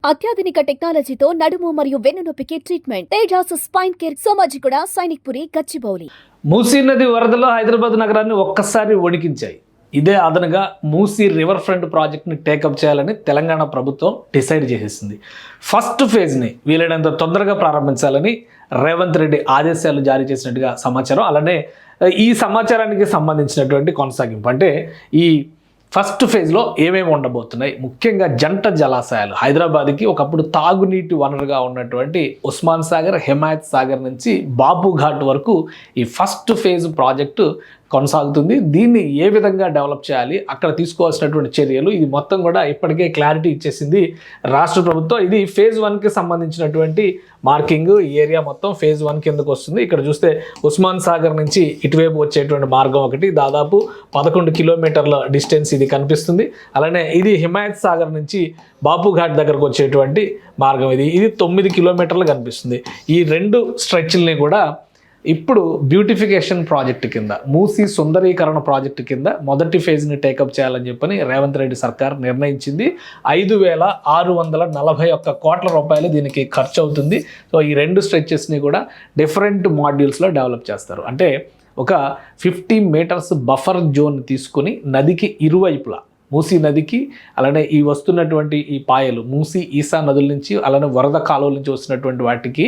అత్యాధునిక టెక్నాలజీతో నడుము మరియు వెన్నునొప్పికి treatment Tejas spine care Somajiguda Sainikpuri Gachibowli. Musi నది వరదలు హైదరాబాద్ నగరాన్ని ఒక్కసారి వణికించాయి. ఇదే అదనగా మూసీ రివర్ ఫ్రంట్ ప్రాజెక్ట్ని టేకప్ చేయాలని తెలంగాణ ప్రభుత్వం డిసైడ్ చేసేసింది. ఫస్ట్ ఫేజ్ని వీలైనంత తొందరగా ప్రారంభించాలని రేవంత్ రెడ్డి ఆదేశాలు జారీ చేసినట్టుగా సమాచారం. అలానే ఈ సమాచారానికి సంబంధించినటువంటి కొనసాగింపు అంటే ఈ ఫస్ట్ ఫేజ్లో ఏమేమి ఉండబోతున్నాయి, ముఖ్యంగా జంట జలాశయాలు హైదరాబాద్కి ఒకప్పుడు తాగునీటి వనరుగా ఉన్నటువంటి ఉస్మాన్ సాగర్, హిమాయత్ సాగర్ నుంచి బాపు ఘాట్ వరకు ఈ ఫస్ట్ ఫేజ్ ప్రాజెక్టు కొనసాగుతుంది. దీన్ని ఏ విధంగా డెవలప్ చేయాలి, అక్కడ తీసుకోవాల్సినటువంటి చర్యలు, ఇది మొత్తం కూడా ఇప్పటికే క్లారిటీ ఇచ్చేసింది రాష్ట్ర ప్రభుత్వం. ఇది ఫేజ్ 1కి సంబంధించినటువంటి మార్కింగ్. ఈ ఏరియా మొత్తం ఫేజ్ 1 కిందకు వస్తుంది. ఇక్కడ చూస్తే ఉస్మాన్ సాగర్ నుంచి ఇటువైపు వచ్చేటువంటి మార్గం ఒకటి, దాదాపు 11 కిలోమీటర్ల డిస్టెన్స్ ఇది కనిపిస్తుంది. అలానే ఇది హిమాయత్ సాగర్ నుంచి బాపు ఘాట్ దగ్గరకు వచ్చేటువంటి మార్గం ఇది 9 కిలోమీటర్లు కనిపిస్తుంది. ఈ రెండు స్ట్రెచ్ల్ని కూడా ఇప్పుడు బ్యూటిఫికేషన్ ప్రాజెక్టు కింద, మూసీ సుందరీకరణ ప్రాజెక్టు కింద మొదటి ఫేజ్ని టేకప్ చేయాలని చెప్పని రేవంత్ రెడ్డి సర్కార్ నిర్ణయించింది. 5,641 కోట్ల రూపాయలు దీనికి ఖర్చు అవుతుంది. సో ఈ రెండు స్ట్రెచెస్ని కూడా డిఫరెంట్ మాడ్యూల్స్లో డెవలప్ చేస్తారు. అంటే ఒక 50 మీటర్స్ బఫర్ జోన్ తీసుకుని నదికి ఇరువైపులా, మూసీ నదికి అలానే ఈ వస్తున్నటువంటి ఈ పాయలు మూసీ ఈశా నదుల నుంచి అలానే వరద కాలువల నుంచి వస్తున్నటువంటి వాటికి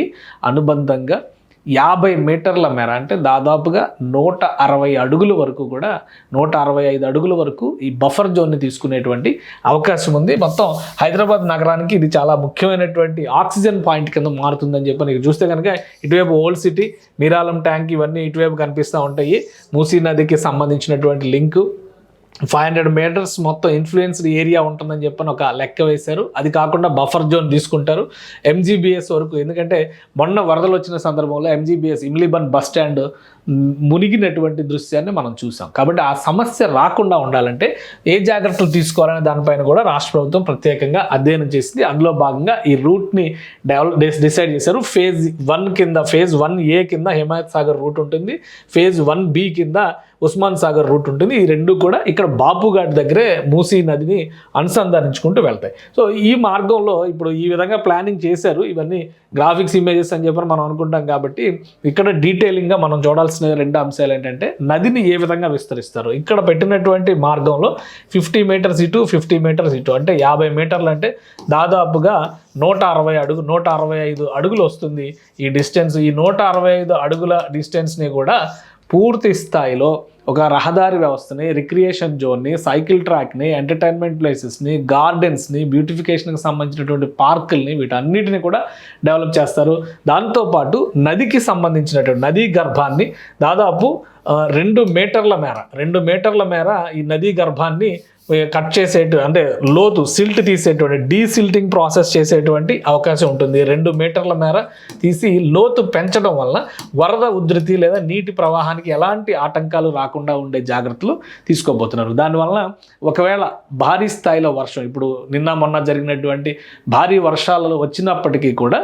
అనుబంధంగా 50 మీటర్ల మేర, అంటే దాదాపుగా 160 అడుగుల వరకు కూడా 165 అడుగుల వరకు ఈ బఫర్ జోన్ని తీసుకునేటువంటి అవకాశం ఉంది. మొత్తం హైదరాబాద్ నగరానికి ఇది చాలా ముఖ్యమైనటువంటి ఆక్సిజన్ పాయింట్ కింద మారుతుందని చెప్పి నీకు చూస్తే కనుక ఇటువైపు ఓల్డ్ సిటీ, మీరాలం ట్యాంక్ ఇవన్నీ ఇటువైపు కనిపిస్తూ ఉంటాయి. మూసీ నదికి సంబంధించినటువంటి లింకు 500 మీటర్స్ మొత్తం ఇన్ఫ్లుయెన్స్డ్ ఏరియా ఉంటుందని చెప్పని ఒక లెక్క వేశారు. అది కాకుండా బఫర్ జోన్ తీసుకుంటారు ఎంజీబీఎస్ వరకు. ఎందుకంటే మొన్న వరదలు వచ్చిన సందర్భంలో ఎంజీబీఎస్ ఇమ్లీబన్ బస్ స్టాండ్ మునిగినటువంటి దృశ్యాన్ని మనం చూసాం. కాబట్టి ఆ సమస్య రాకుండా ఉండాలంటే ఏ జాగ్రత్తలు తీసుకోవాలనే దానిపైన కూడా రాష్ట్ర ప్రభుత్వం ప్రత్యేకంగా అధ్యయనం చేసింది. అందులో భాగంగా ఈ రూట్ని డిసైడ్ చేశారు. ఫేజ్ 1 కింద, ఫేజ్ 1A కింద హిమాయత్ సాగర్ రూట్ ఉంటుంది, ఫేజ్ 1B కింద ఉస్మాన్ సాగర్ రూట్ ఉంటుంది. ఈ రెండు కూడా ఇక్కడ బాపు ఘాట్ దగ్గరే మూసీ నదిని అనుసంధానించుకుంటూ వెళ్తాయి. సో ఈ మార్గంలో ఇప్పుడు ఈ విధంగా ప్లానింగ్ చేశారు. ఇవన్నీ గ్రాఫిక్స్ ఇమేజెస్ అని చెప్పని మనం అనుకుంటాం. కాబట్టి ఇక్కడ డీటెయిలింగ్గా మనం చూడాల్సిన 2 అంశాలు ఏంటంటే నదిని ఏ విధంగా విస్తరిస్తారు. ఇక్కడ పెట్టినటువంటి మార్గంలో 50 మీటర్స్ ఇటు, 50 మీటర్స్ ఇటు, అంటే 50 మీటర్లు, అంటే దాదాపుగా 165 అడుగులు వస్తుంది ఈ డిస్టెన్స్. ఈ 165 అడుగుల డిస్టెన్స్ని కూడా పూర్తి స్థాయిలో ఒక రహదారి వ్యవస్థని, రిక్రియేషన్ జోన్ని, సైకిల్ ట్రాక్ని, ఎంటర్టైన్మెంట్ ప్లేసెస్ని, గార్డెన్స్ని, బ్యూటిఫికేషన్కి సంబంధించినటువంటి పార్కుల్ని, వీటన్నిటిని కూడా డెవలప్ చేస్తారు. దాంతోపాటు నదికి సంబంధించినటువంటి నదీ గర్భాన్ని దాదాపు 2 మీటర్ల మేర ఈ నదీ గర్భాన్ని కట్ అంటే లోతు సిల్ట్ తీసేటువంటి, డీసిల్టింగ్ ప్రాసెస్ చేసేటువంటి అవకాశం ఉంటుంది. 2 మీటర్ల మేర తీసి లోతు పెంచడం వల్ల వరద ఉధృతి లేదా నీటి ప్రవాహానికి ఎలాంటి ఆటంకాలు రాకుండా ఉండే జాగ్రత్తలు తీసుకోబోతున్నారు. దానివల్ల ఒకవేళ భారీ స్థాయిలో వర్షం, ఇప్పుడు నిన్న మొన్న జరిగినటువంటి భారీ వర్షాలు వచ్చినప్పటికీ కూడా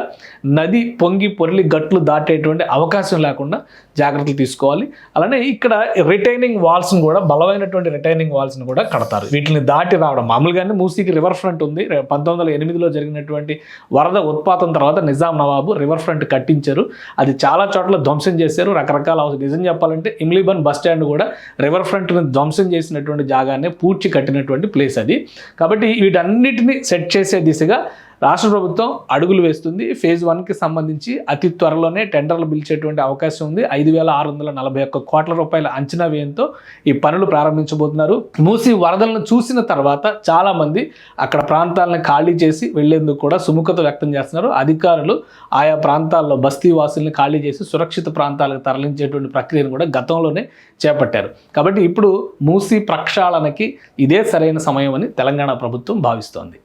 నది పొంగి పొర్లి గట్లు దాటేటువంటి అవకాశం లేకుండా జాగ్రత్తలు తీసుకోవాలి. అలానే ఇక్కడ రిటైనింగ్ వాల్స్ని కూడా, బలమైనటువంటి రిటైనింగ్ వాల్స్ని కూడా కడతారు. వీటిని దాటి రావడం, మామూలుగానే మూసీకి రివర్ ఫ్రంట్ ఉంది. 1908లో జరిగినటువంటి వరద ఉత్పాతం తర్వాత నిజాం నవాబు రివర్ ఫ్రంట్ కట్టించారు. అది చాలా చోట్ల ధ్వంసం చేశారు. రకరకాల, నిజం చెప్పాలంటే ఇమ్లీబన్ బస్ స్టాండ్ కూడా రివర్ ఫ్రంట్ని ధ్వంసం చేసినటువంటి జాగానే పూడ్చి కట్టినటువంటి ప్లేస్ అది. కాబట్టి వీటన్నిటిని సెట్ చేసే దిశగా రాష్ట్ర ప్రభుత్వం అడుగులు వేస్తుంది. ఫేజ్ 1కి సంబంధించి అతి త్వరలోనే టెండర్లు పిలిచేటువంటి అవకాశం ఉంది. 5,641 కోట్ల రూపాయల అంచనా వ్యయంతో ఈ పనులు ప్రారంభించబోతున్నారు. మూసీ వరదలను చూసిన తర్వాత చాలామంది అక్కడ ప్రాంతాలను ఖాళీ చేసి వెళ్లేందుకు కూడా సుముఖత వ్యక్తం చేస్తున్నారు. అధికారులు ఆయా ప్రాంతాల్లో బస్తీ వాసుల్ని ఖాళీ చేసి సురక్షిత ప్రాంతాలకు తరలించేటువంటి ప్రక్రియను కూడా గతంలోనే చేపట్టారు. కాబట్టి ఇప్పుడు మూసీ ప్రక్షాళనకి ఇదే సరైన సమయం అని తెలంగాణ ప్రభుత్వం భావిస్తోంది.